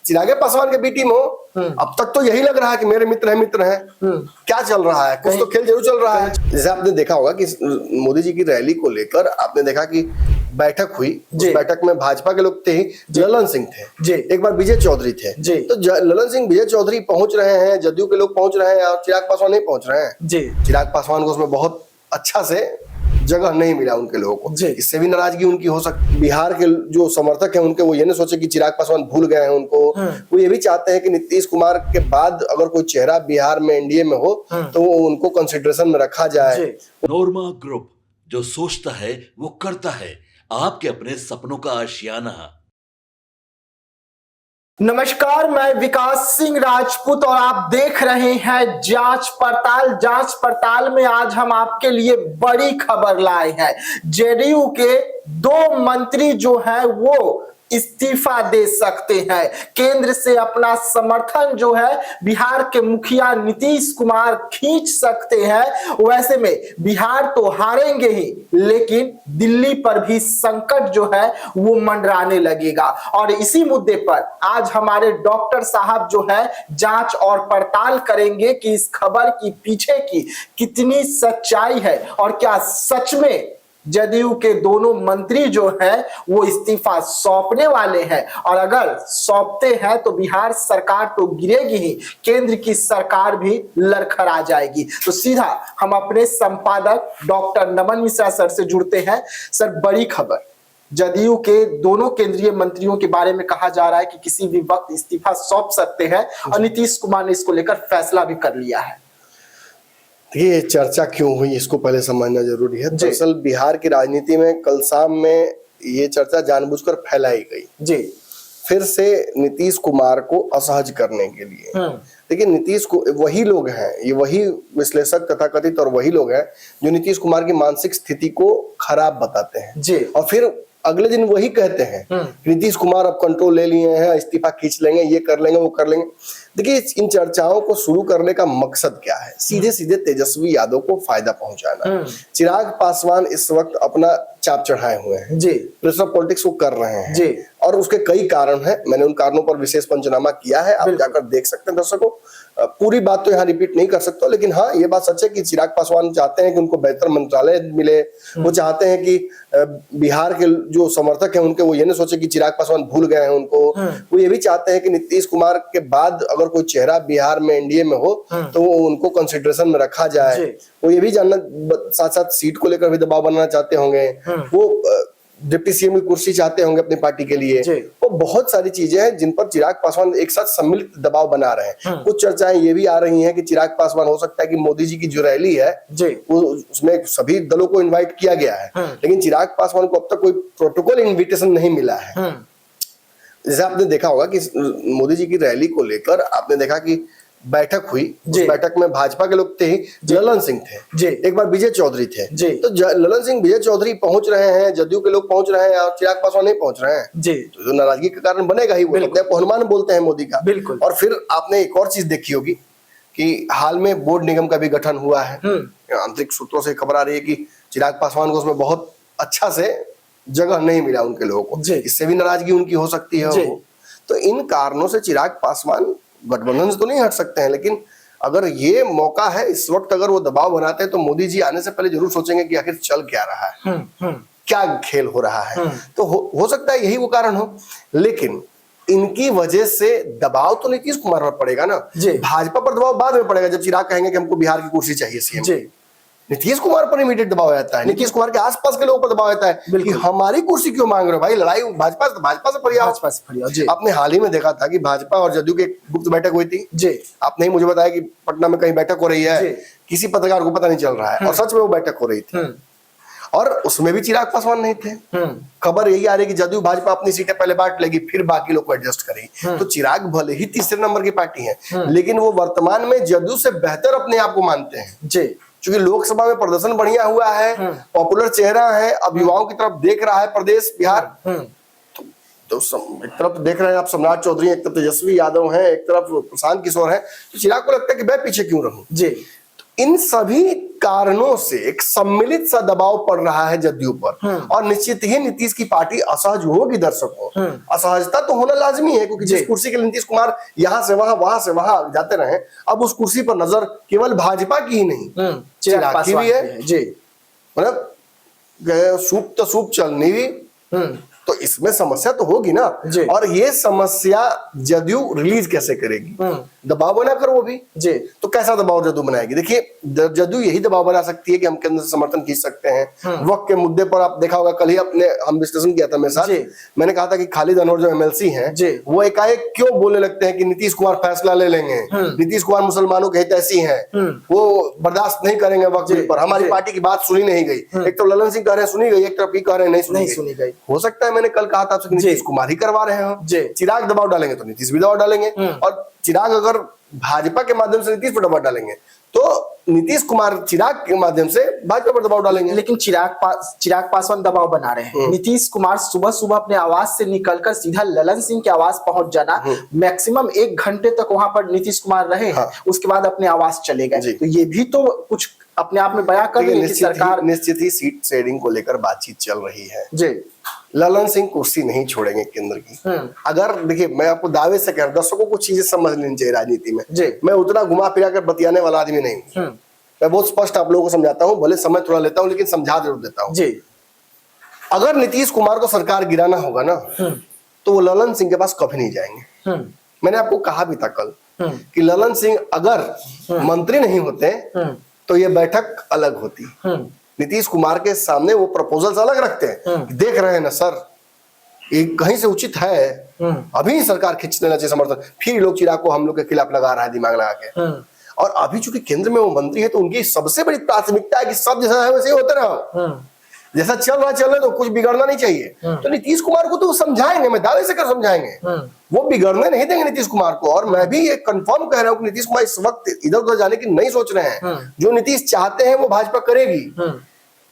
चिराग पासवान के B team हो। अब तक तो यही लग रहा है कि मेरे मित्र हैं। क्या चल रहा है? कुछ तो खेल जरूर चल रहा है। जैसे आपने देखा होगा कि मोदी जी की रैली को लेकर आपने देखा कि बैठक हुई। उस बैठक में भाजपा के लोग थे ही, ललन सिंह थे, एक बार विजय चौधरी थे। तो ललन सिंह विजय चौधरी पहुंच रहे हैं, जदयू के लोग पहुंच रहे हैं और चिराग पासवान नहीं पहुंच रहे हैं। चिराग पासवान को उसमें बहुत अच्छा से जगह नहीं मिला उनके लोगों को। इससे भी नाराजगी उनकी हो सकती। बिहार के जो समर्थक हैं उनके, वो ये नहीं सोचे कि चिराग पासवान भूल गए हैं उनको। वो ये भी चाहते हैं कि नीतीश कुमार के बाद अगर कोई चेहरा बिहार में एनडीए में हो तो उनको कंसिडरेशन में रखा जाए। नोरमा ग्रुप, जो सोचता है वो करता है, आपके अपने सपनों का आशियाना। नमस्कार, मैं विकास सिंह राजपूत और आप देख रहे हैं जांच पड़ताल। जांच पड़ताल में आज हम आपके लिए बड़ी खबर लाए हैं। जेडीयू के 2 मंत्री जो हैं वो इस्तीफा दे सकते हैं। केंद्र से अपना समर्थन जो है बिहार के मुखिया नीतीश कुमार खींच सकते हैं। वैसे में बिहार तो हारेंगे ही, लेकिन दिल्ली पर भी संकट जो है वो मंडराने लगेगा। और इसी मुद्दे पर आज हमारे डॉक्टर साहब जो है जांच और पड़ताल करेंगे कि इस खबर की पीछे की कितनी सच्चाई है और क्या सच में जदयू के दोनों मंत्री जो है वो इस्तीफा सौंपने वाले हैं। और अगर सौंपते हैं तो बिहार सरकार तो गिरेगी ही, केंद्र की सरकार भी लड़खड़ा जाएगी। तो सीधा हम अपने संपादक डॉक्टर नमन मिश्रा सर से जुड़ते हैं। सर, बड़ी खबर, जदयू के दोनों केंद्रीय मंत्रियों के बारे में कहा जा रहा है कि किसी भी वक्त इस्तीफा सौंप सकते हैं और नीतीश कुमार ने इसको लेकर फैसला भी कर लिया है। ये चर्चा क्यों हुई इसको पहले समझना जरूरी है। दरअसल बिहार की राजनीति में कल शाम में ये चर्चा जानबूझकर फैलाई गई फिर से नीतीश कुमार को असहज करने के लिए। लेकिन नीतीश को वही लोग हैं, ये वही विश्लेषक तथाकथित और वही लोग हैं जो नीतीश कुमार की मानसिक स्थिति को खराब बताते हैं और फिर अगले दिन वही कहते हैं नीतीश कुमार अब कंट्रोल ले लिए हैं, इस्तीफा खींच लेंगे, ये कर लेंगे, वो कर लेंगे। देखिए, इन चर्चाओं को शुरू करने का मकसद क्या है? सीधे सीधे तेजस्वी यादव को फायदा पहुंचाना। चिराग पासवान इस वक्त अपना चाप चढ़ाए हुए हैं, प्रेशर पॉलिटिक्स वो कर रहे हैं और उसके कई कारण हैं। मैंने उन कारणों पर विशेष पंचनामा किया है, आप जाकर देख सकते हैं। दर्शकों, पूरी बात तो यहाँ रिपीट नहीं कर सकता, लेकिन हाँ, ये बात सच है कि चिराग पासवान चाहते हैं कि उनको बेहतर मंत्रालय मिले। वो चाहते हैं कि बिहार के जो समर्थक हैं उनके, वो ये नहीं सोचे कि चिराग पासवान भूल गए हैं उनको। वो ये भी चाहते हैं कि नीतीश कुमार के बाद अगर कोई चेहरा बिहार में एनडीए में हो तो उनको कंसिडरेशन में रखा जाए। वो ये भी जानना, साथ साथ सीट को लेकर भी दबाव बनाना चाहते होंगे। वो डिप्टी सीएम की कुर्सी चाहते होंगे अपनी पार्टी के लिए। वो बहुत सारी चीजें हैं जिन पर चिराग पासवान एक साथ सम्मिलित दबाव बना रहे हैं। कुछ चर्चाएं ये भी आ रही हैं कि चिराग पासवान हो सकता है कि मोदी जी की जो रैली है वो उसमें सभी दलों को इनवाइट किया गया है, लेकिन चिराग पासवान को अब तक कोई प्रोटोकॉल इन्विटेशन नहीं मिला है। जैसे आपने देखा होगा कि मोदी जी की रैली को लेकर आपने देखा कि बैठक हुई। उस बैठक में भाजपा के लोग थे ही, ललन सिंह थे, एक बार विजय चौधरी थे। तो ललन सिंह विजय चौधरी पहुंच रहे हैं, जदयू के लोग पहुंच रहे हैं और चिराग पासवान नहीं पहुंच रहे हैं। तो नाराजगी का कारण बनेगा ही। वो अपने को हनुमान बोलते हैं मोदी का। और फिर आपने एक और चीज देखी होगी कि हाल में बोर्ड निगम का भी गठन हुआ है। आंतरिक सूत्रों से खबर आ रही है कि चिराग पासवान को उसमें बहुत अच्छा से जगह नहीं मिला उनके लोगों को। इससे भी नाराजगी उनकी हो सकती है। तो इन कारणों से चिराग पासवान गठबंधन से तो नहीं हट सकते हैं, लेकिन अगर ये मौका है इस वक्त, अगर वो दबाव बनाते हैं तो मोदी जी आने से पहले जरूर सोचेंगे कि आखिर चल क्या रहा है, क्या खेल हो रहा है। तो हो सकता है यही वो कारण हो, लेकिन इनकी वजह से दबाव तो नीतीश कुमार पर पड़ेगा ना। भाजपा पर दबाव बाद में पड़ेगा जब चिराग कहेंगे कि हमको बिहार की कुर्सी चाहिए सीएम। नीतीश कुमार पर इमीडिएट दबाव आता है, नीतीश कुमार के आसपास के लोगों पर दबाव आता है कि हमारी कुर्सी क्यों मांग रहे हो भाई, लड़ाई भाजपा से फरियाद। आपने हाल ही में देखा था कि भाजपा और जदयू की एक गुप्त बैठक हुई थी। आपने ही मुझे बताया कि पटना में कहीं बैठक हो रही है, किसी पत्रकार को पता नहीं चल रहा है, और सच में वो बैठक हो रही थी और उसमें भी चिराग पासवान नहीं थे। खबर यही आ रही कि जदयू भाजपा अपनी सीटें पहले बांट लेगी, फिर बाकी लोग को एडजस्ट करेगी। तो चिराग भले ही तीसरे नंबर की पार्टी है, लेकिन वो वर्तमान में जदयू से बेहतर अपने आप को मानते हैं। क्योंकि लोकसभा में प्रदर्शन बढ़िया हुआ है, पॉपुलर चेहरा है, अब युवाओं की तरफ देख रहा है प्रदेश बिहार। तो एक तरफ देख रहे हैं आप सम्राट चौधरी, एक तरफ तेजस्वी यादव हैं, एक तरफ प्रशांत किशोर हैं। तो चिराग को लगता है कि मैं पीछे क्यों रहूं। इन सभी कारणों से एक सम्मिलित सा दबाव पड़ रहा है जदयू पर, और निश्चित ही नीतीश की पार्टी असहज होगी। दर्शकों, असहजता तो होना लाजमी है, क्योंकि जिस कुर्सी के लिए नीतीश कुमार यहां से वहां जाते रहे, अब उस कुर्सी पर नजर केवल भाजपा की ही नहीं, चिराग की भी है जी। मतलब सूप तो सूप चलनी भी, तो इसमें समस्या तो होगी ना। और ये समस्या जदयू रिलीज कैसे करेगी? दबाव बनाकर वो भी जी। तो कैसा दबाव जदयू बनाएगी? देखिए, जदयू यही दबाव बना सकती है कि हम केंद्र से समर्थन खींच सकते हैं। वक्त के मुद्दे पर आप देखा होगा, कल ही हम विश्लेषण किया था मेरे साथ, मैंने कहा था कि खालिद अनवर जो एमएलसी हैं, वो एकाएक क्यों बोलने लगते हैं कि नीतीश कुमार फैसला ले लेंगे, नीतीश कुमार मुसलमानों के हितैषी हैं, वो बर्दाश्त नहीं करेंगे वक्त पर, हमारी पार्टी की बात सुनी नहीं गई। एक तो ललन सिंह कह रहे हैं सुनी गई, एक तरफ कह रहे हैं नहीं सुनी गई। हो सकता है, मैंने कल कहा था कि नीतीश कुमार ही करवा रहे हो, चिराग दबाव डालेंगे तो नीतीश भी दबाव डालेंगे, और चिराग अगर भाजपा के माध्यम से नीतीश पर दबाव डालेंगे तो नीतीश कुमार चिराग के माध्यम से भाजपा पर दबाव डालेंगे। लेकिन चिराग पासवान दबाव बना रहे हैं, नीतीश कुमार सुबह सुबह अपने आवास से निकलकर सीधा ललन सिंह के आवास पहुंच जाना, मैक्सिमम 1 घंटे तक वहां पर नीतीश कुमार रहे, उसके बाद अपने आवास चले गए। तो ये भी तो कुछ अपने आप में बयां कर रही है कि सरकार निश्चित ही सीट शेयरिंग को लेकर बातचीत चल रही है जी। ललन सिंह कुर्सी नहीं छोड़ेंगे केंद्र की। अगर देखिए, मैं आपको दावे से कह रहा हूं, दर्शकों को चीजें समझ लेनी चाहिए राजनीति में जी। मैं उतना घुमा फिरा कर बतियाने वाला आदमी नहीं हूं, मैं बहुत स्पष्ट आप लोगों को समझाता हूं, भले समय थोड़ा लेता हूं लेकिन समझा जरूर देता हूं जी। अगर नीतीश कुमार को सरकार गिराना होगा ना, तो वो ललन सिंह के पास कभी नहीं जाएंगे। मैंने आपको कहा भी था कल कि ललन सिंह अगर मंत्री नहीं होते तो ये बैठक अलग होती। नीतीश कुमार के सामने वो प्रपोजल्स अलग रखते हैं, देख रहे हैं ना सर, ये कहीं से उचित है, अभी सरकार खींच लेना चाहिए समर्थन। फिर लोग चिराग को हम लोग के खिलाफ लगा रहा है दिमाग लगा के। और अभी चूंकि केंद्र में वो मंत्री है, तो उनकी सबसे बड़ी प्राथमिकता है कि सब जैसा है वैसे ही होते रहो, जैसा चल रहा है तो कुछ बिगड़ना नहीं चाहिए। तो नीतीश कुमार को तो समझाएंगे, मैं दावे से कर समझाएंगे, वो बिगड़ने नहीं देंगे नीतीश कुमार को। और मैं भी ये कंफर्म कह रहा हूँ कि नीतीश कुमार इस वक्त इधर उधर जाने की नहीं सोच रहे हैं। जो नीतीश चाहते हैं वो भाजपा करेगी,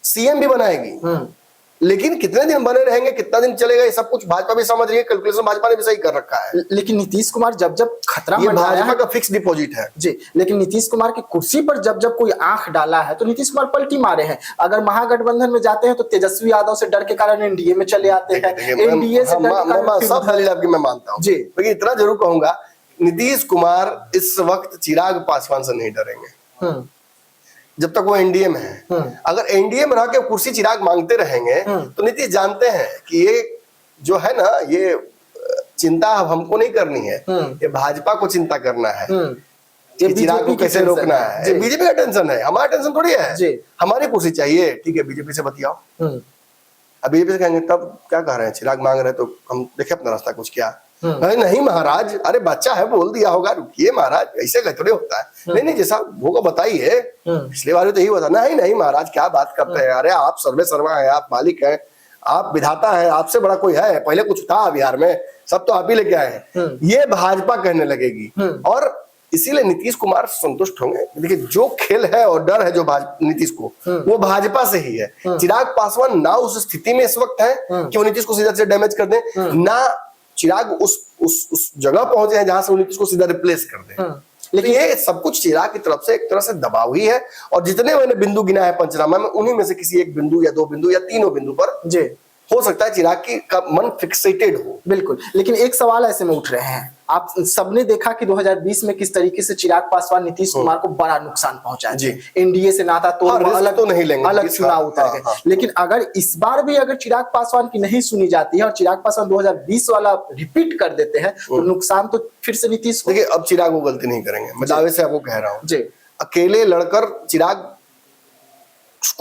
सीएम भी बनाएगी, लेकिन कितने दिन बने रहेंगे, कितना दिन चलेगा, ये सब कुछ भाजपा भी समझ रही है, कैलकुलेशन भाजपा ने भी सही कर रखा है। लेकिन नीतीश कुमार जब जब खतरा ये भाजपा का फिक्स डिपॉजिट है जी। लेकिन नीतीश कुमार की कुर्सी पर जब जब कोई आंख डाला है तो नीतीश कुमार पलटी मारे हैं। अगर महागठबंधन में जाते हैं तो तेजस्वी यादव से डर के कारण एनडीए में चले आते हैं, एनडीए से सब दलील आपकी मैं मानता हूँ जी। लेकिन इतना जरूर कहूंगा, नीतीश कुमार इस वक्त चिराग पासवान से नहीं डरेंगे जब तक वो एनडीए में है। अगर एनडीए में रह के कुर्सी चिराग मांगते रहेंगे तो नीतीश जानते हैं कि ये जो है ना, ये चिंता हमको नहीं करनी है, ये भाजपा को चिंता करना है कि चिराग को कैसे रोकना है। बीजेपी का टेंशन है, हमारा टेंशन थोड़ी है। हमारी कुर्सी चाहिए, ठीक है, बीजेपी से बतियाओ। अब बीजेपी से कहेंगे तब क्या कह रहे हैं, चिराग मांग रहे हैं तो हम देखे अपना रास्ता कुछ क्या। अरे नहीं महाराज, अरे बच्चा है बोल दिया होगा, रुकिए महाराज, ऐसे थोड़े होता है। नहीं जैसा होगा बताइए, पिछली बार तो यही हुआ था। नहीं महाराज क्या बात करते हैं, अरे आप सर्वे सर्वा है, आप मालिक हैं, आप विधाता है, आपसे बड़ा कोई है? पहले कुछ था बिहार में, सब तो आप ही लेके आए हैं। ये भाजपा कहने लगेगी और इसीलिए नीतीश कुमार संतुष्ट होंगे। देखिए, जो खेल है और डर है जो नीतीश को, वो भाजपा से ही है। चिराग पासवान ना उस स्थिति में इस वक्त है कि वो नीतीश को सीधा से डैमेज कर दे, ना चिराग उस जगह पहुंचे हैं जहां से नीतीश को सीधा रिप्लेस कर दे। लेकिन ये सब कुछ चिराग की तरफ से एक तरह से दबाव ही है। और जितने मैंने बिंदु गिना है पंचनामा में, उन्हीं में से किसी एक बिंदु या 2 बिंदु या 3 बिंदु पर जी हो सकता है चिराग का मन फिक्सेटेड हो। बिल्कुल। लेकिन एक सवाल ऐसे में उठ रहे हैं, आप सबने देखा कि 2020 में किस तरीके से चिराग पासवान नीतीश कुमार को बड़ा नुकसान पहुंचा जी। एनडीए से नाता तोड़ अलग तो नहीं लेंगे, अलग चुनाव उतर गए। लेकिन अगर इस बार भी अगर चिराग पासवान की नहीं सुनी जाती है और चिराग पासवान 2020 वाला रिपीट कर देते हैं तो नुकसान तो फिर से नीतीश को। देखिए, अब चिराग वो गलती नहीं करेंगे, मैं दावे से आपको कह रहा हूँ जी। अकेले लड़कर चिराग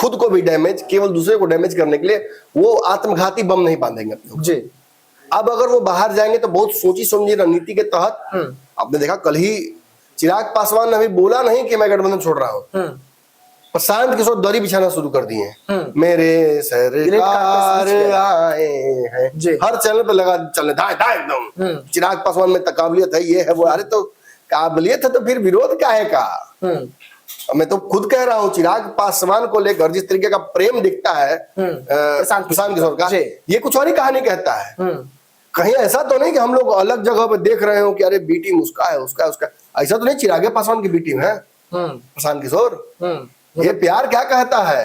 खुद को भी डैमेज, केवल दूसरे को डैमेज करने के लिए वो आत्मघाती बम नहीं बांधेंगे अपने जी। अब अगर वो बाहर जाएंगे तो बहुत सोची समझी रणनीति के तहत, आपने देखा कल ही चिराग पासवान ने अभी बोला नहीं कि मैं गठबंधन छोड़ रहा हूँ, प्रशांत किशोर दरी बिछाना शुरू कर दिए हैं। मेरे सरकार आए हैं, हर चैनल पे लगा चलने एकदम चिराग पासवान में काबिलियत है, ये है वो। अरे तो काबिलियत है तो फिर विरोध काहे का? मैं तो खुद कह रहा हूँ, चिराग पासवान को लेकर जिस तरीके का प्रेम दिखता है प्रशांत किशोर का, ये कुछ और ही कहानी कहता है। कहीं ऐसा तो नहीं कि हम लोग अलग जगह पे देख रहे हो कि अरे बी टीम उसका है, उसका। ऐसा तो नहीं, चिराग पासवान की बी टीम है। प्रशांत किशोर, ये प्यार क्या कहता है,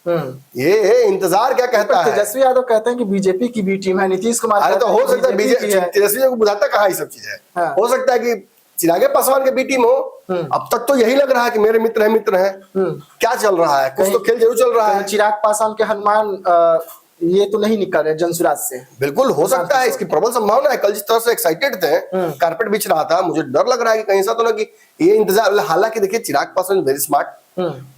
ये इंतजार क्या कहता है। तेजस्वी यादव कहते हैं कि बीजेपी की बी टीम है, नीतीश कुमार अरे तो हो सकता है बीजेपी तेजस्वी को बुझाता कहाँ ये सब चीज है। हाँ। हो सकता है कि चिराग पासवान के बी टीम हो। अब तक तो यही लग रहा है कि मेरे मित्र है। क्या चल रहा है, कुछ तो खेल जरूर चल रहा है। चिराग पासवान के हनुमान ये तो नहीं निकल रहे जनसुराज से। बिल्कुल हो सकता है, इसकी प्रबल संभावना है। कल जिस तरह से एक्साइटेड थे, कारपेट बिछ रहा था, मुझे डर लग रहा है कि कहीं ऐसा तो ना कि ये इंतजार। हालांकि देखिए चिराग पासवान वेरी स्मार्ट,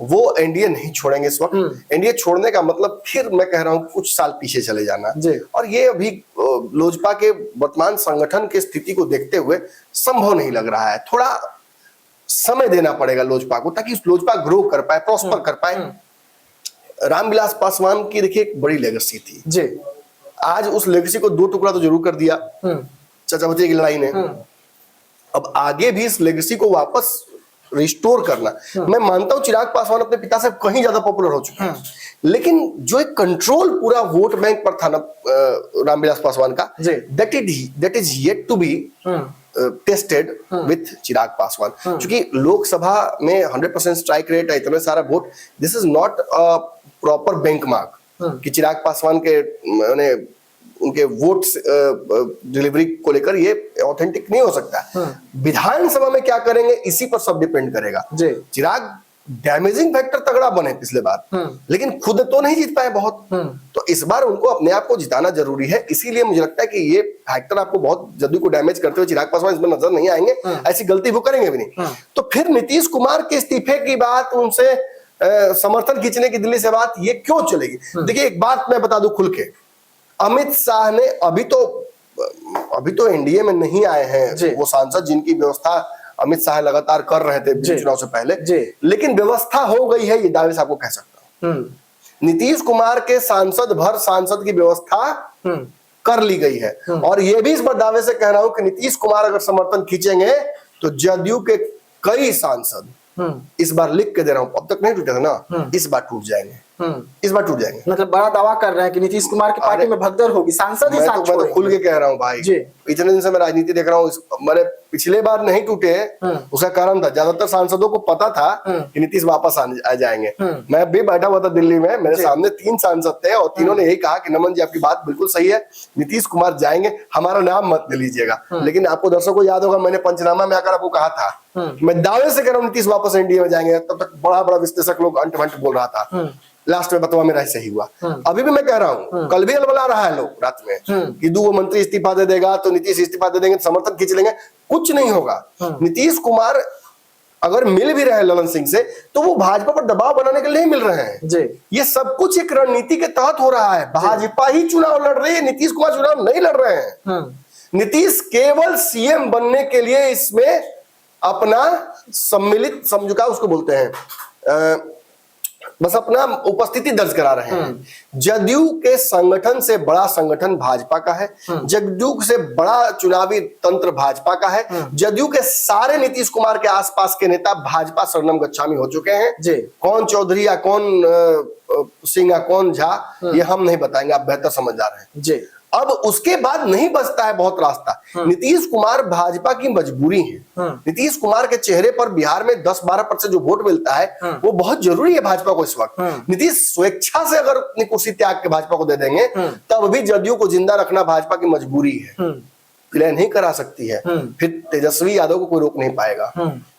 वो एनडीए नहीं छोड़ेंगे इस वक्त। एनडीए छोड़ने का मतलब फिर मैं कह रहा हूँ कुछ साल पीछे चले जाना। और ये अभी लोजपा के वर्तमान संगठन की स्थिति को देखते हुए संभव नहीं लग रहा है। थोड़ा समय देना पड़ेगा लोजपा को, ताकि लोजपा ग्रो कर पाए, प्रॉस्पर कर पाए। रामविलास पासवान की देखिए एक बड़ी लेगेसी थी जी। आज उस लेगेसी को 2 टुकड़ा तो जरूर कर दिया चाचा भतीजे की लड़ाई ने। अब आगे भी इस लेगेसी को वापस रिस्टोर करना, मैं मानता हूं चिराग पासवान अपने पिता से कहीं ज्यादा पॉपुलर हो चुके हैं, लेकिन जो एक कंट्रोल पूरा वोट बैंक पर था ना रामविलास पासवान का, that is yet to be tested with Chirag Paswan. क्योंकि लोकसभा में 100% स्ट्राइक रेट है, इतने सारा vote, this is not a proper benchmark कि चिराग पासवान के उनके वोट डिलीवरी को लेकर ये ऑथेंटिक नहीं हो सकता। विधानसभा में क्या करेंगे इसी पर सब डिपेंड करेगा। चिराग डैमेजिंग फैक्टर तगड़ा बने पिछले बार, लेकिन खुद तो नहीं जीत पाए बहुत। तो इस बार उनको अपने आप को जिताना जरूरी है। इसीलिए मुझे लगता है कि ये फैक्टर आपको बहुत जदयू को डैमेज करते हुए चिराग पासवान इसमें नजर नहीं आएंगे। ऐसी गलती वो करेंगे भी नहीं। तो फिर नीतीश कुमार के इस्तीफे की बात, उनसे समर्थन खींचने की दिल्ली से बात, ये क्यों चलेगी? देखिए एक बात मैं बता दूं खुल के, अमित शाह ने अभी तो एनडीए में नहीं आए हैं वो सांसद जिनकी व्यवस्था अमित शाह लगातार कर रहे थे चुनाव से पहले, लेकिन व्यवस्था हो गई है, ये दावे से आपको कह सकता हूं। नीतीश कुमार के सांसद की व्यवस्था कर ली गई है। और ये भी इस बार दावे से कह रहा हूं कि नीतीश कुमार अगर समर्थन खींचेंगे तो जदयू के कई सांसद, इस बार लिख के दे रहा हूं, अब तक नहीं टूटे थे ना, इस बार टूट जाएंगे। इस बार टूट जाएंगे। मतलब बड़ा दावा कर रहे हैं कि नीतीश कुमार की पार्टी में भगदड़ होगी, सांसद ही साथ छोड़ेंगे। मैं तो खुल के कह रहा हूं भाई, इतने दिन से मैं राजनीति देख रहा हूं, मैंने पिछले बार नहीं टूटे, उसका कारण था ज्यादातर सांसदों को पता था कि नीतीश वापस आ जाएंगे। मैं भी बैठा हुआ था दिल्ली में, मेरे सामने 3 सांसद थे और तीनों ने यही कहा कि नमन जी आपकी बात बिल्कुल सही है, नीतीश कुमार जाएंगे, हमारा नाम मत ले लीजिएगा। लेकिन आपको दर्शकों को याद होगा मैंने पंचनामा में आकर आपको कहा था, मैं दावे से कह रहा हूं नीतीश वापस एनडीए में जाएंगे। तब तक बड़ा विश्लेषक लोग अंट बोल रहा था, लास्ट में बतवा मेरा सही हुआ। अभी भी मैं कह रहा हूं, कल भी अलबला रहा है लोग रात में कि 2 मंत्री इस्तीफा दे देगा तो नीतीश इस्तीफा दे देंगे, समर्थन खींच लेंगे, कुछ नहीं होगा। नीतीश कुमार अगर मिल भी रहे हैं ललन सिंह से, तो वो भाजपा पर दबाव बनाने के लिए मिल रहे हैं। ये सब कुछ एक रणनीति के तहत हो रहा है। भाजपा ही चुनाव लड़ रही है, नीतीश कुमार चुनाव नहीं लड़ रहे हैं। नीतीश केवल सीएम बनने के लिए इसमें अपना सम्मिलित समझौता उसको बोलते हैं, बस अपना उपस्थिति दर्ज करा रहे हैं। जदयू के संगठन से बड़ा संगठन भाजपा का है, जदयू से बड़ा चुनावी तंत्र भाजपा का है। जदयू के सारे नीतीश कुमार के आसपास के नेता भाजपा शरणम गच्छामी हो चुके हैं। कौन चौधरी या कौन सिंह या कौन झा, ये हम नहीं बताएंगे, आप बेहतर समझदार हैं। अब उसके बाद नहीं बचता है बहुत रास्ता। नीतीश कुमार भाजपा की मजबूरी है। नीतीश कुमार के चेहरे पर बिहार में 10-12% जो वोट मिलता है वो बहुत जरूरी है भाजपा को इस वक्त। नीतीश स्वेच्छा से अगर अपनी कुर्सी त्याग के भाजपा को दे देंगे, तब भी जदयू को जिंदा रखना भाजपा की मजबूरी है, विलय नहीं करा सकती है। फिर तेजस्वी यादव को कोई रोक नहीं पाएगा।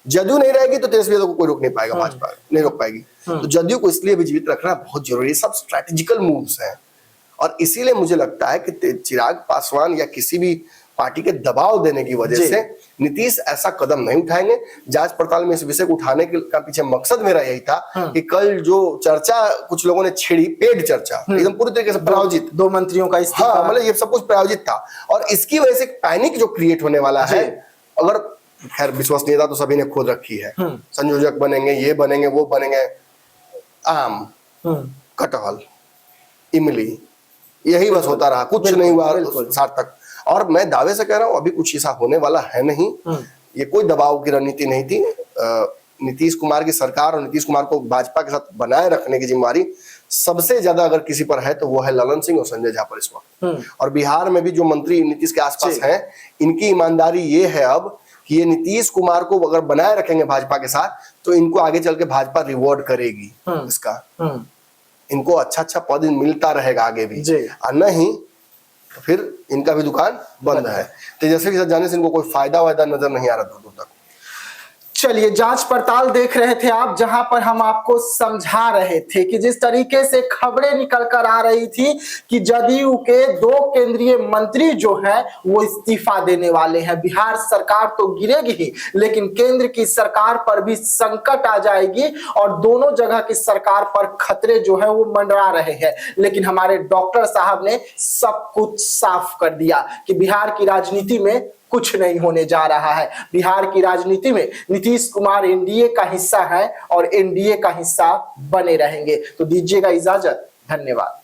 जदयू नहीं रहेगी तो तेजस्वी यादव को कोई रोक नहीं पाएगा, भाजपा नहीं रोक पाएगी। तो जदयू को इसलिए भी जीवित रखना बहुत जरूरी है। सब स्ट्रैटेजिकल मूव्स हैं और इसीलिए मुझे लगता है कि चिराग पासवान या किसी भी पार्टी के दबाव देने की वजह से नीतीश ऐसा कदम नहीं उठाएंगे। जांच पड़ताल में इस विषय को उठाने का पीछे मकसद मेरा यही था कि कल जो चर्चा कुछ लोगों ने छेड़ी, पेड चर्चा, एकदम पूरी तरीके से प्रायोजित, 2 मंत्रियों का इस्तीफा, हाँ मतलब ये सब कुछ प्रायोजित था और इसकी वजह से पैनिक जो क्रिएट होने वाला है। अगर खैर विश्वसनीयता तो सभी ने खोद रखी है, संयोजक बनेंगे, ये बनेंगे, वो बनेंगे, आम, कटहल, इमली, यही बस होता रहा, कुछ नहीं हुआ सार्थक। और मैं दावे से कह रहा हूं अभी कुछ ऐसा होने वाला है नहीं। ये कोई दबाव की रणनीति नहीं थी। नीतीश कुमार की सरकार और नीतीश कुमार को भाजपा के साथ बनाए रखने की जिम्मेदारी सबसे ज्यादा अगर किसी पर है तो वो है ललन सिंह और संजय झा पर इस वक्त। और बिहार में भी जो मंत्री नीतीश के आसपास हैं, इनकी ईमानदारी ये है अब कि ये नीतीश कुमार को अगर बनाए रखेंगे भाजपा के साथ तो इनको आगे चल के भाजपा रिवॉर्ड करेगी इसका, इनको अच्छा पद मिलता रहेगा आगे भी, और नहीं तो फिर इनका भी दुकान बंद है। तेजस्वी के साथ जाने से इनको कोई फायदा वायदा नजर नहीं आ रहा दूर दूर तक। चलिए, जांच पड़ताल देख रहे थे आप, जहां पर हम आपको समझा रहे थे कि जिस तरीके से खबरें निकल कर आ रही थी कि जदयू के 2 केंद्रीय मंत्री जो है वो इस्तीफा देने वाले हैं। बिहार सरकार तो गिरेगी ही, लेकिन केंद्र की सरकार पर भी संकट आ जाएगी और दोनों जगह की सरकार पर खतरे जो है वो मंडरा रहे हैं। लेकिन हमारे डॉक्टर साहब ने सब कुछ साफ कर दिया कि बिहार की राजनीति में कुछ नहीं होने जा रहा है। बिहार की राजनीति में नीतीश कुमार एनडीए का हिस्सा है और एनडीए का हिस्सा बने रहेंगे। तो दीजिएगा इजाजत, धन्यवाद।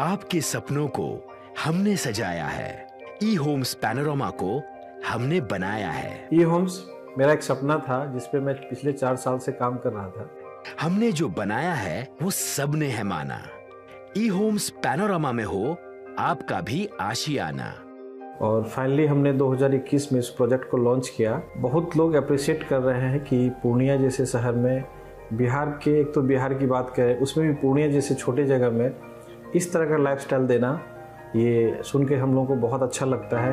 आपके सपनों को हमने सजाया है, ई होम्स पैनोरामा को हमने बनाया है। ई होम्स मेरा एक सपना था जिसपे मैं पिछले 4 साल से काम कर रहा था। हमने जो बनाया है वो सबने है माना। ई होम्स पैनोरामा में हो आपका भी आशियाना। और फाइनली हमने 2021 में इस प्रोजेक्ट को लॉन्च किया। बहुत लोग अप्रिशिएट कर रहे हैं कि पूर्णिया जैसे शहर में, बिहार के, एक तो बिहार की बात करें उसमें भी पूर्णिया जैसे छोटे जगह में इस तरह का लाइफस्टाइल देना, ये सुन के हम लोगों को बहुत अच्छा लगता है।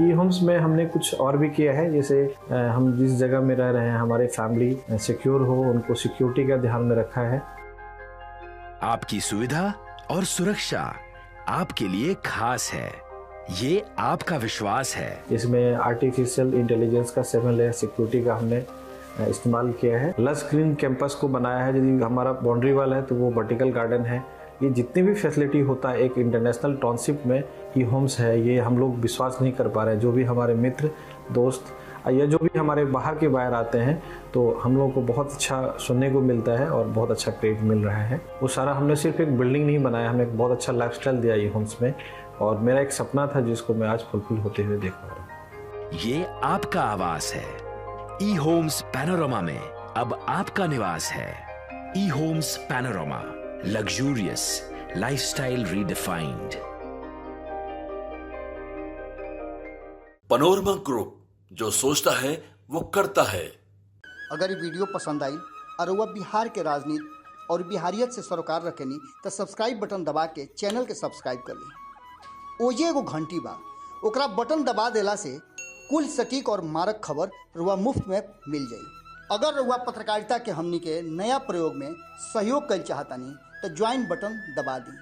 ई होम्स में हमने कुछ और भी किया है, जैसे हम जिस जगह में रह रहे हैं हमारे फैमिली सिक्योर हो, उनको सिक्योरिटी का ध्यान में रखा है। आपकी सुविधा और सुरक्षा आपके लिए खास है, ये आपका विश्वास है। इसमें आर्टिफिशियल इंटेलिजेंस का 7 लेयर सिक्योरिटी का हमने इस्तेमाल किया है। लस ग्रीन कैंपस को बनाया है। यदि हमारा बाउंड्री वाल है तो वो वर्टिकल गार्डन है। ये जितनी भी फैसिलिटी होता है एक इंटरनेशनल टाउनशिप में ई होम्स है, ये हम लोग विश्वास नहीं कर पा रहे हैं। जो भी हमारे मित्र दोस्त या जो भी हमारे बाहर के बाहर आते हैं तो हम लोगों को बहुत अच्छा सुनने को मिलता है और बहुत अच्छा क्रेडिट मिल रहा है। वो सारा हमने सिर्फ एक बिल्डिंग नहीं बनाया, हमने एक बहुत अच्छा लाइफस्टाइल दिया ई होम्स में, और मेरा एक सपना था जिसको मैं आज फुलफिल होते हुए देख पा रहा हूँ। ये आपका आवास है। ई होम्स पैनोरामा में अब आपका निवास है। E homes Panorama, luxurious lifestyle redefined. Panorama group, जो सोचता है वो करता है। अगर ये वीडियो पसंद आई और वह बिहार के राजनीति और बिहारियत से सरोकार रखेनी तो सब्सक्राइब बटन दबा के चैनल के सब्सक्राइब कर ली। ओजे एगो घंटी बा, ओकरा बटन दबा देला से कुल सटीक और मारक खबर रुआ मुफ्त में मिल जाई। अगर रुआ पत्रकारिता के हमनी के नया प्रयोग में सहयोग कर चाहतानी तो ज्वाइन बटन दबा दी।